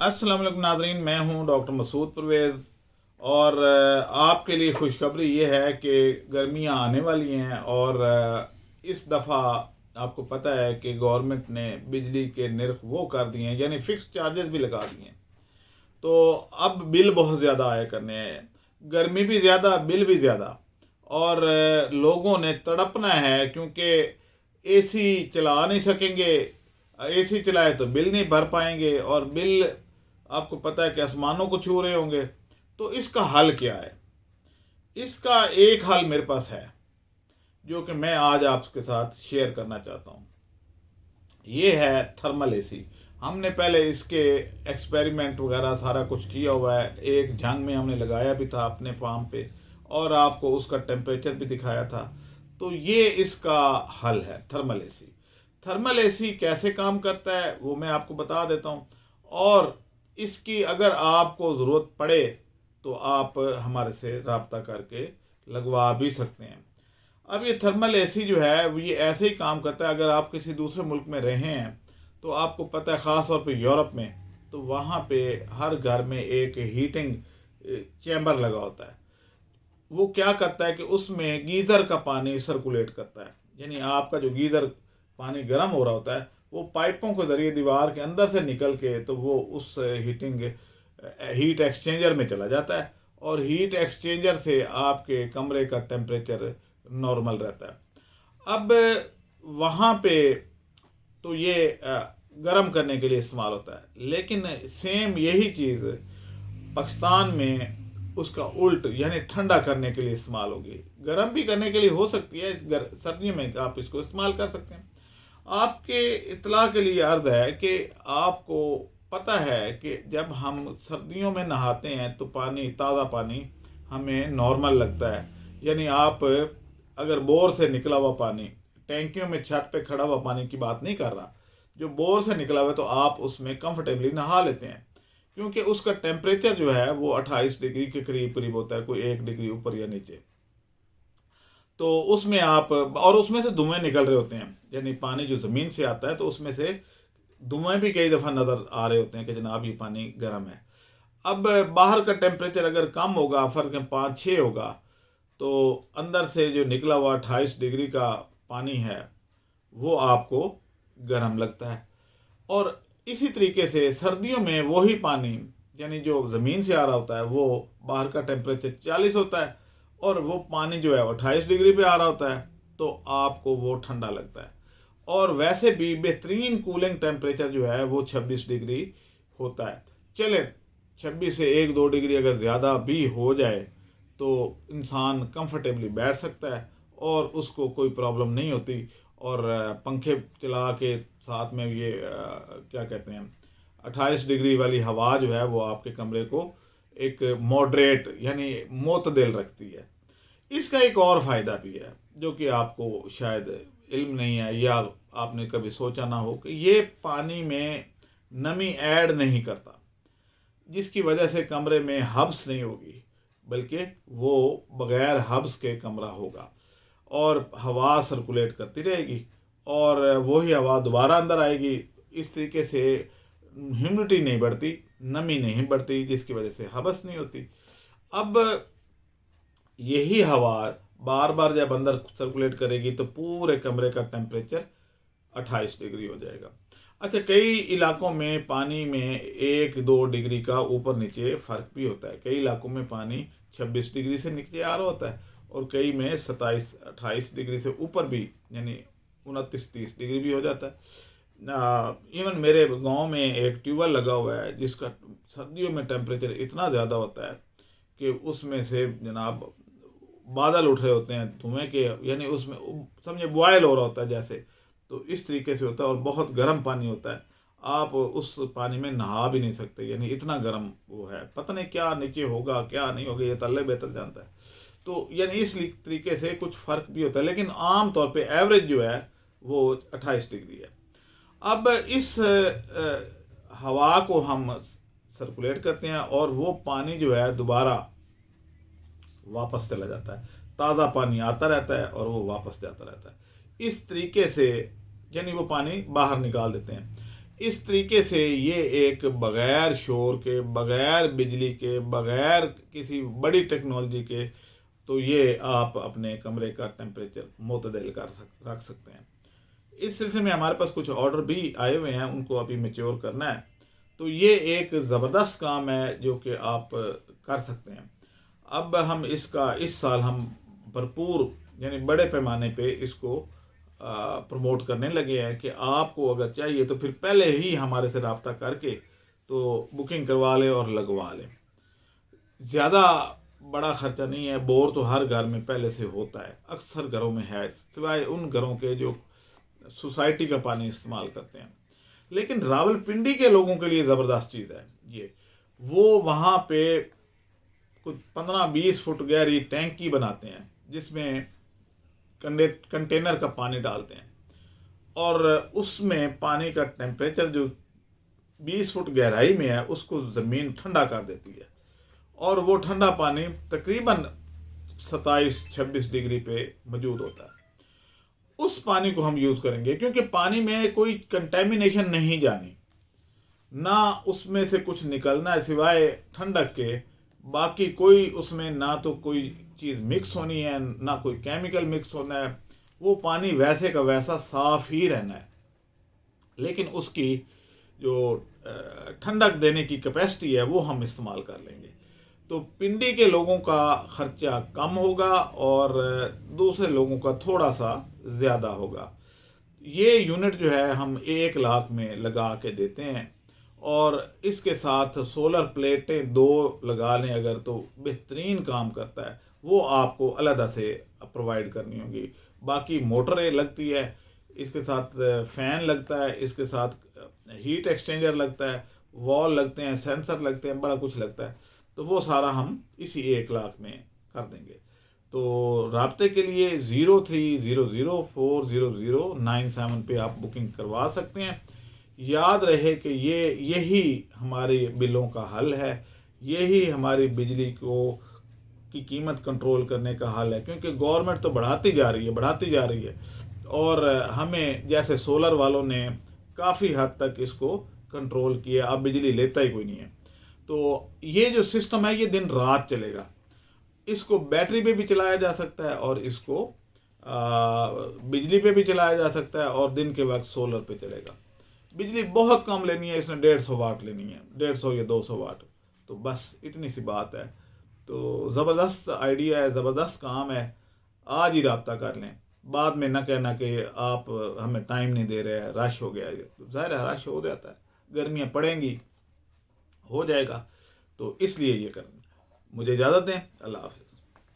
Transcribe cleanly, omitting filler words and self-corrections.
अस्सलाम वालेकुम नाज़रीन, मैं हूं डॉक्टर मसूद परवेज़। और आपके लिए खुशखबरी ये है कि गर्मियां आने वाली हैं और इस दफ़ा आपको पता है कि गवर्नमेंट ने बिजली के निर्ख वो कर दिए हैं, यानी फ़िक्स चार्जेस भी लगा दिए हैं। तो अब बिल बहुत ज़्यादा आया करने हैं, गर्मी भी ज़्यादा, बिल भी ज़्यादा। और लोगों ने तड़पना है, क्योंकि एसी चला नहीं सकेंगे। एसी चलाए तो बिल नहीं भर पाएंगे, और बिल आपको पता है कि आसमानों को छू रहे होंगे। तो इसका हल क्या है? इसका एक हल मेरे पास है, जो कि मैं आज आपके साथ शेयर करना चाहता हूँ। ये है थर्मल एसी। हमने पहले इसके एक्सपेरिमेंट वगैरह सारा कुछ किया हुआ है। एक जंग में हमने लगाया भी था अपने फार्म पे, और आपको उसका टेम्परेचर भी दिखाया था। तो ये इसका हल है, थर्मल एसी। थर्मल एसी कैसे काम करता है वो मैं आपको बता देता हूँ। और इसकी अगर आपको ज़रूरत पड़े तो आप हमारे से रब्ता करके लगवा भी सकते हैं। अब ये थर्मल एसी जो है वो ये ऐसे ही काम करता है। अगर आप किसी दूसरे मुल्क में रहे हैं तो आपको पता है, ख़ास तौर पे यूरोप में, तो वहाँ पे हर घर में एक हीटिंग चैम्बर लगा होता है। वो क्या करता है कि उसमें गीज़र का पानी सर्कुलेट करता है। यानी आपका जो गीज़र पानी गर्म हो रहा होता है, वो पाइपों के ज़रिए दीवार के अंदर से निकल के तो वो उस हीट एक्सचेंजर में चला जाता है, और हीट एक्सचेंजर से आपके कमरे का टेम्परेचर नॉर्मल रहता है। अब वहाँ पे तो ये गर्म करने के लिए इस्तेमाल होता है, लेकिन सेम यही चीज़ पाकिस्तान में उसका उल्ट यानी ठंडा करने के लिए इस्तेमाल होगी। गर्म भी करने के लिए हो सकती है, सर्दियों में आप इसको इस्तेमाल कर सकते हैं। आपके इतला के लिए अर्ज है कि आपको पता है कि जब हम सर्दियों में नहाते हैं तो पानी, ताज़ा पानी हमें नॉर्मल लगता है। यानी आप अगर बोर से निकला हुआ पानी, टैंकियों में छत पे खड़ा हुआ पानी की बात नहीं कर रहा, जो बोर से निकला हुआ है, तो आप उसमें कंफर्टेबली नहा लेते हैं, क्योंकि उसका टेम्परेचर जो है वो 28 डिग्री के करीब करीब होता है, कोई 1 डिग्री ऊपर या नीचे। तो उसमें आप, और उसमें से धुएं निकल रहे होते हैं, यानी पानी जो ज़मीन से आता है तो उसमें से धुएं भी कई दफ़ा नज़र आ रहे होते हैं कि जनाब ये पानी गर्म है। अब बाहर का टेम्परेचर अगर कम होगा, फ़र्क 5-6 होगा, तो अंदर से जो निकला हुआ 28 डिग्री का पानी है वो आपको गर्म लगता है। और इसी तरीके से सर्दियों में वही पानी, यानी जो ज़मीन से आ रहा होता है, वो बाहर का टेम्परेचर 40 होता है, और वो पानी जो है वो 28 डिग्री पे आ रहा होता है, तो आपको वो ठंडा लगता है। और वैसे भी बेहतरीन कूलिंग टेम्परेचर जो है वो 26 डिग्री होता है। चले 26 से 1-2 डिग्री अगर ज़्यादा भी हो जाए तो इंसान कंफर्टेबली बैठ सकता है और उसको कोई प्रॉब्लम नहीं होती। और पंखे चला के साथ में ये क्या कहते हैं, 28 डिग्री वाली हवा जो है वो आपके कमरे को एक मॉडरेट यानी मोतदिल रखती है। इसका एक और फ़ायदा भी है जो कि आपको शायद इल्म नहीं है, या आपने कभी सोचा ना हो, कि ये पानी में नमी ऐड नहीं करता, जिसकी वजह से कमरे में हब्स नहीं होगी, बल्कि वो बग़ैर हब्स के कमरा होगा, और हवा सर्कुलेट करती रहेगी और वही हवा दोबारा अंदर आएगी। इस तरीके से ह्यूमिडिटी नहीं बढ़ती, नमी नहीं बढ़ती, जिसकी वजह से हबस नहीं होती। अब यही हवा बार बार जब अंदर सर्कुलेट करेगी तो पूरे कमरे का टेम्परेचर 28 डिग्री हो जाएगा। अच्छा, कई इलाकों में पानी में 1-2 डिग्री का ऊपर नीचे फ़र्क भी होता है। कई इलाकों में पानी 26 डिग्री से नीचे आ रहा होता है, और कई में 27-28 डिग्री से ऊपर भी, यानी 29-30 डिग्री भी हो जाता है। इवन मेरे गांव में एक ट्यूबवेल लगा हुआ है जिसका सर्दियों में टेम्परेचर इतना ज़्यादा होता है कि उसमें से जनाब बादल उठ रहे होते हैं धुएं के, यानी उसमें समझे बॉयल हो रहा होता है जैसे। तो इस तरीके से होता है, और बहुत गर्म पानी होता है। आप उस पानी में नहा भी नहीं सकते, यानी इतना गर्म वो है। पता नहीं क्या नीचे होगा क्या नहीं होगा, ये तो अल्लाह बेहतर जानता है। तो यानी इस तरीके से कुछ फ़र्क भी होता है, लेकिन आम तौर पे एवरेज जो है वो 28 डिग्री है। अब इस हवा को हम सर्कुलेट करते हैं, और वो पानी जो है दोबारा वापस चला जाता है। ताज़ा पानी आता रहता है और वो वापस जाता रहता है। इस तरीके से यानी वो पानी बाहर निकाल देते हैं। इस तरीके से ये एक बग़ैर शोर के, बग़ैर बिजली के, बग़ैर किसी बड़ी टेक्नोलॉजी के, तो ये आप अपने कमरे का टेम्परेचर मुतदल रख सकते हैं। इस सिलसिले में हमारे पास कुछ ऑर्डर भी आए हुए हैं, उनको अभी मैच्योर करना है। तो ये एक ज़बरदस्त काम है जो कि आप कर सकते हैं। अब हम इसका इस साल हम भरपूर यानी बड़े पैमाने पे इसको प्रमोट करने लगे हैं कि आपको अगर चाहिए तो फिर पहले ही हमारे से रब्ता करके तो बुकिंग करवा लें और लगवा लें। ज़्यादा बड़ा ख़र्चा नहीं है, बोर तो हर घर में पहले से होता है, अक्सर घरों में है, सिवाय उन घरों के जो सोसाइटी का पानी इस्तेमाल करते हैं। लेकिन रावलपिंडी के लोगों के लिए ज़बरदस्त चीज़ है ये। वो वहाँ पे कुछ 15-20 फुट गहरी टैंकी बनाते हैं जिसमें कंटेनर का पानी डालते हैं और उसमें पानी का टेम्परेचर जो 20 फुट गहराई में है उसको ज़मीन ठंडा कर देती है और वो ठंडा पानी तकरीबन 27-26 डिग्री पे मौजूद होता है। उस पानी को हम यूज़ करेंगे क्योंकि पानी में कोई कंटेमिनेशन नहीं जानी, ना उसमें से कुछ निकलना है सिवाय ठंडक के। बाकी कोई उसमें ना तो कोई चीज़ मिक्स होनी है, ना कोई केमिकल मिक्स होना है। वो पानी वैसे का वैसा साफ़ ही रहना है, लेकिन उसकी जो ठंडक देने की कैपेसिटी है वो हम इस्तेमाल कर लेंगे। तो पिंडी के लोगों का ख़र्चा कम होगा और दूसरे लोगों का थोड़ा सा ज़्यादा होगा। ये यूनिट जो है हम 1 लाख में लगा के देते हैं और इसके साथ सोलर प्लेटें 2 लगा लें अगर तो बेहतरीन काम करता है। वो आपको अलहदा से प्रोवाइड करनी होगी। बाकी मोटरें लगती है, इसके साथ फ़ैन लगता है, इसके साथ हीट एक्सचेंजर लगता है, वॉल लगते हैं, सेंसर लगते हैं, बड़ा कुछ लगता है। तो वो सारा हम इसी 1 लाख में कर देंगे। तो राब्ते के लिए 0300400997 पे आप बुकिंग करवा सकते हैं। याद रहे कि यही हमारे बिलों का हल है, यही हमारी बिजली की कीमत कंट्रोल करने का हल है, क्योंकि गवर्नमेंट तो बढ़ाती जा रही है और हमें जैसे सोलर वालों ने काफ़ी हद तक इसको कंट्रोल किया, अब बिजली लेता ही कोई नहीं है। तो ये जो सिस्टम है ये दिन रात चलेगा। इसको बैटरी पे भी चलाया जा सकता है और इसको बिजली पे भी चलाया जा सकता है और दिन के वक्त सोलर पे चलेगा। बिजली बहुत कम लेनी है, इसने 150 वाट लेनी है, 150 या 200 वाट। तो बस इतनी सी बात है। तो ज़बरदस्त आइडिया है, ज़बरदस्त काम है। आज ही रब्ता कर लें, बाद में न कहना कि आप हमें टाइम नहीं दे रहे हैं, रश हो गया। तो ज़ाहिर है रश हो जाता है, गर्मियाँ पड़ेंगी, हो जाएगा। तो इसलिए ये करना। मुझे इजाज़त दें, अल्लाह हाफ़िज़।